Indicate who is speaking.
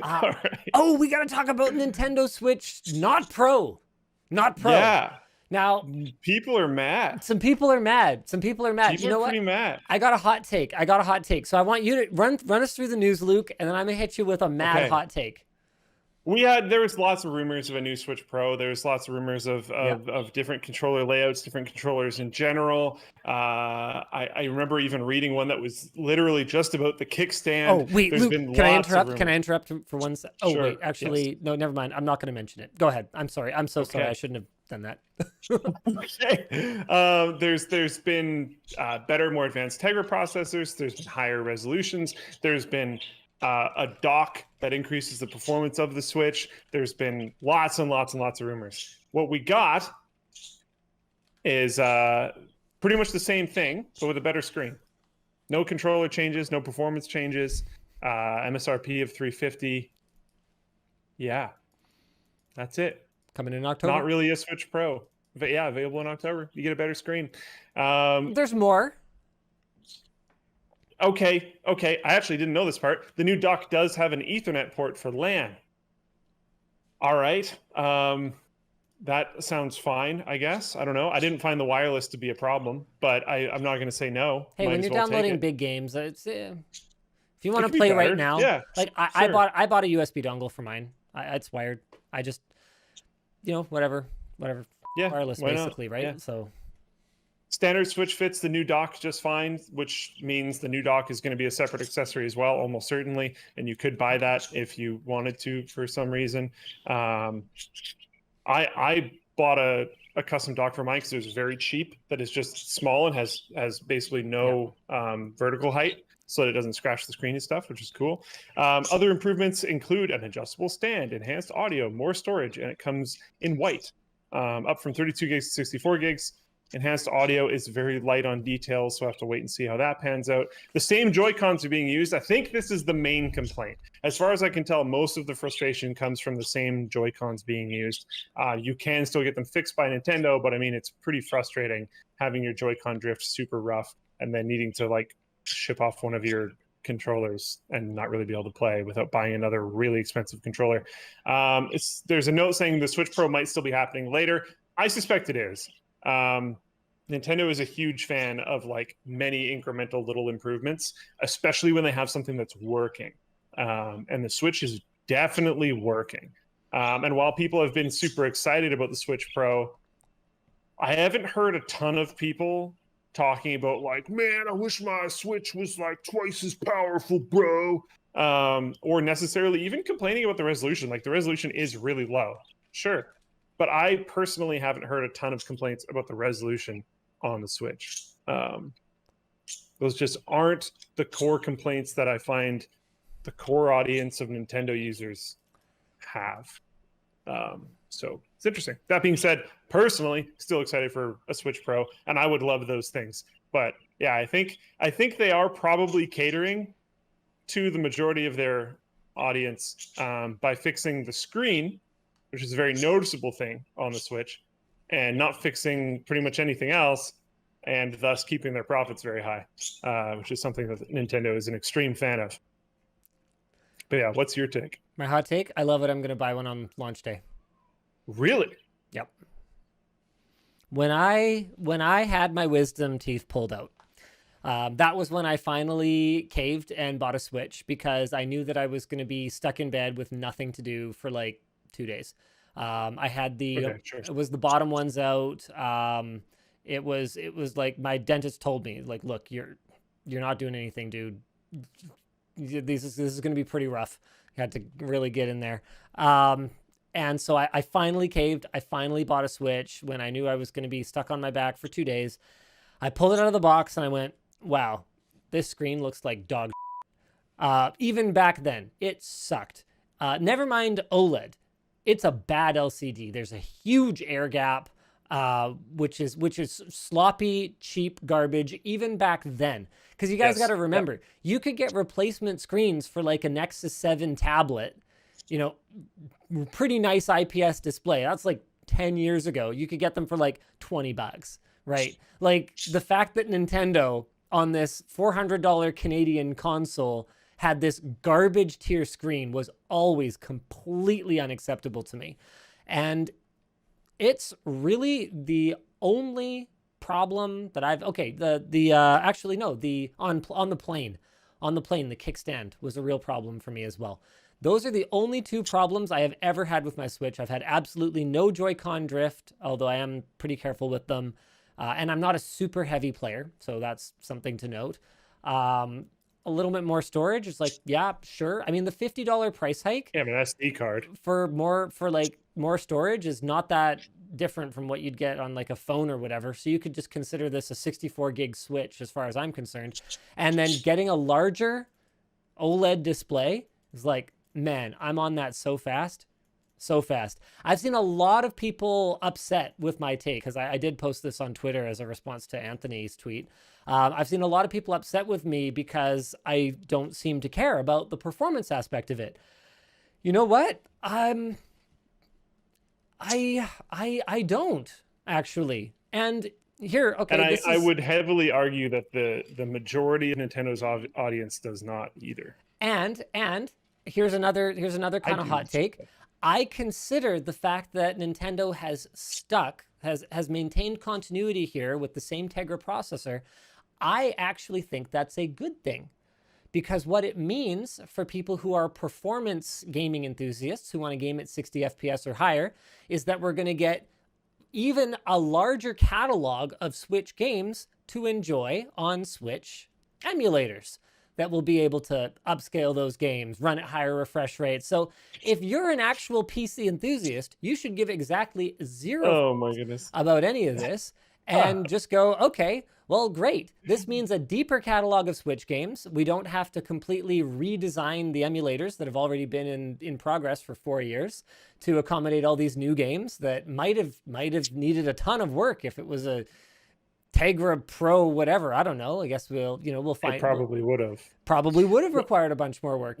Speaker 1: All right.
Speaker 2: Oh, we got to talk about Nintendo Switch, not Pro. Not Pro.
Speaker 1: Yeah.
Speaker 2: Now,
Speaker 1: People are mad.
Speaker 2: some people are mad. Some people are mad.
Speaker 1: People
Speaker 2: You
Speaker 1: are
Speaker 2: know
Speaker 1: pretty
Speaker 2: what?
Speaker 1: mad.
Speaker 2: I got a hot take. So I want you to run us through the news, Luke, and then I'm gonna hit you with a mad
Speaker 1: Okay.
Speaker 2: hot take.
Speaker 1: There was lots of rumors of a new Switch Pro. There was lots of rumors of
Speaker 2: Yeah.
Speaker 1: different controller layouts, different controllers in general. I remember even reading one that was literally just about the
Speaker 2: Oh,
Speaker 1: kickstand.
Speaker 2: wait,
Speaker 1: There's
Speaker 2: Luke,
Speaker 1: been
Speaker 2: can I
Speaker 1: lots of
Speaker 2: interrupt? Can I
Speaker 1: rumors.
Speaker 2: interrupt for one sec? Oh,
Speaker 1: Sure.
Speaker 2: wait,
Speaker 1: Yes.
Speaker 2: actually, no, never mind. I'm not going to mention it. Go ahead. I'm sorry. I'm so sorry. I
Speaker 1: Okay.
Speaker 2: shouldn't have done that.
Speaker 1: Okay. There's been better, more advanced Tegra processors. There's been higher resolutions. There's been a dock that increases the performance of the Switch. There's been lots and lots and lots of rumors. What we got is pretty much the same thing, but with a better screen. No controller changes, no performance changes. MSRP of $350. Yeah, that's it.
Speaker 2: Coming in October.
Speaker 1: Not really a Switch Pro. But yeah, available in October. You get a better screen.
Speaker 2: There's more.
Speaker 1: Okay. I actually didn't know this part. The new dock does have an Ethernet port for LAN. All right. That sounds fine, I guess. I don't know. I didn't find the wireless to be a problem, but I'm not going to say no.
Speaker 2: Hey,
Speaker 1: Might
Speaker 2: when
Speaker 1: as
Speaker 2: you're
Speaker 1: well take
Speaker 2: downloading
Speaker 1: it.
Speaker 2: big games, it's if you
Speaker 1: It
Speaker 2: want
Speaker 1: could
Speaker 2: to
Speaker 1: be
Speaker 2: play right
Speaker 1: better.
Speaker 2: now.
Speaker 1: Yeah,
Speaker 2: Like I
Speaker 1: sure.
Speaker 2: bought a USB dongle for mine. It's wired. I just, whatever,
Speaker 1: Yeah,
Speaker 2: wireless
Speaker 1: why not?
Speaker 2: basically, right?
Speaker 1: Yeah.
Speaker 2: So
Speaker 1: Standard Switch fits the new dock just fine, which means the new dock is going to be a separate accessory as well, almost certainly. And you could buy that if you wanted to for some reason. I bought a custom dock for mine because it was very cheap. That is just small and has basically no vertical height, so that it doesn't scratch the screen and stuff, which is cool. Other improvements include an adjustable stand, enhanced audio, more storage, and it comes in white, up from 32 gigs to 64 gigs. Enhanced audio is very light on details, so I have to wait and see how that pans out. The same Joy-Cons are being used. I think this is the main complaint. As far as I can tell, most of the frustration comes from the same Joy-Cons being used. You can still get them fixed by Nintendo, but I mean, it's pretty frustrating having your Joy-Con drift super rough and then needing to like ship off one of your controllers and not really be able to play without buying another really expensive controller. There's a note saying the Switch Pro might still be happening later. I suspect it is. Nintendo is a huge fan of like many incremental little improvements, especially when they have something that's working. And the Switch is definitely working. And while people have been super excited about the Switch Pro, I haven't heard a ton of people talking about like, man, I wish my Switch was like twice as powerful, bro. Or necessarily even complaining about the resolution. Like the resolution is really low. Sure. But I personally haven't heard a ton of complaints about the resolution on the Switch. Those just aren't the core complaints that I find the core audience of Nintendo users have. So it's interesting. That being said, personally, still excited for a Switch Pro, and I would love those things. But yeah, I think they are probably catering to the majority of their audience by fixing the screen, which is a very noticeable thing on the Switch, and not fixing pretty much anything else, and thus keeping their profits very high, which is something that Nintendo is an extreme fan of. But yeah, what's your take?
Speaker 2: my hot take, I love it. I'm going to buy one on launch day.
Speaker 1: Really?
Speaker 2: Yep. When I had my wisdom teeth pulled out, that was when I finally caved and bought a Switch because I knew that I was going to be stuck in bed with nothing to do for like 2 days. I had it was the bottom ones out. It was like my dentist told me like, look, you're not doing anything, dude. This is going to be pretty rough. You had to really get in there. And so I finally caved. I finally bought a Switch when I knew I was going to be stuck on my back for 2 days. I pulled it out of the box and I went, wow, this screen looks like dog shit. Even back then, it sucked. Never mind OLED. It's a bad LCD. There's a huge air gap, which is sloppy, cheap garbage, even back then. Because you guys got to remember, you could get replacement screens for like a Nexus 7 tablet, pretty nice IPS display. That's like 10 years ago. You could get them for like $20, right? Like the fact that Nintendo on this $400 Canadian console had this garbage tier screen was always completely unacceptable to me. And it's really the only problem that I've, okay, actually no, on the plane, the kickstand was a real problem for me as well. Those are the only two problems I have ever had with my Switch. I've had absolutely no Joy-Con drift, although I am pretty careful with them. And I'm not a super heavy player, so that's something to note. A little bit more storage is like, yeah, sure. I mean, the $50 price hike.
Speaker 1: Yeah, I mean, SD card.
Speaker 2: For more storage is not that different from what you'd get on like a phone or whatever. So you could just consider this a 64 gig Switch as far as I'm concerned. And then getting a larger OLED display is like, man, I'm on that so fast. So fast. I've seen a lot of people upset with my take, because I did post this on Twitter as a response to Anthony's tweet. I've seen a lot of people upset with me because I don't seem to care about the performance aspect of it. You know what? I don't actually. And here, okay.
Speaker 1: And I would heavily argue that the majority of Nintendo's audience does not either.
Speaker 2: And here's another kind of hot take. I consider the fact that Nintendo has maintained continuity here with the same Tegra processor. I actually think that's a good thing, because what it means for people who are performance gaming enthusiasts who want to game at 60 FPS or higher is that we're going to get even a larger catalog of Switch games to enjoy on Switch emulators that will be able to upscale those games, run at higher refresh rates. So if you're an actual PC enthusiast, you should give exactly zero about any of this and just go, okay, well, great. This means a deeper catalog of Switch games. We don't have to completely redesign the emulators that have already been in progress for 4 years to accommodate all these new games that might have needed a ton of work if it was a Tegra Pro, whatever. I don't know. I guess we'll find.
Speaker 1: It probably would have
Speaker 2: required a bunch more work.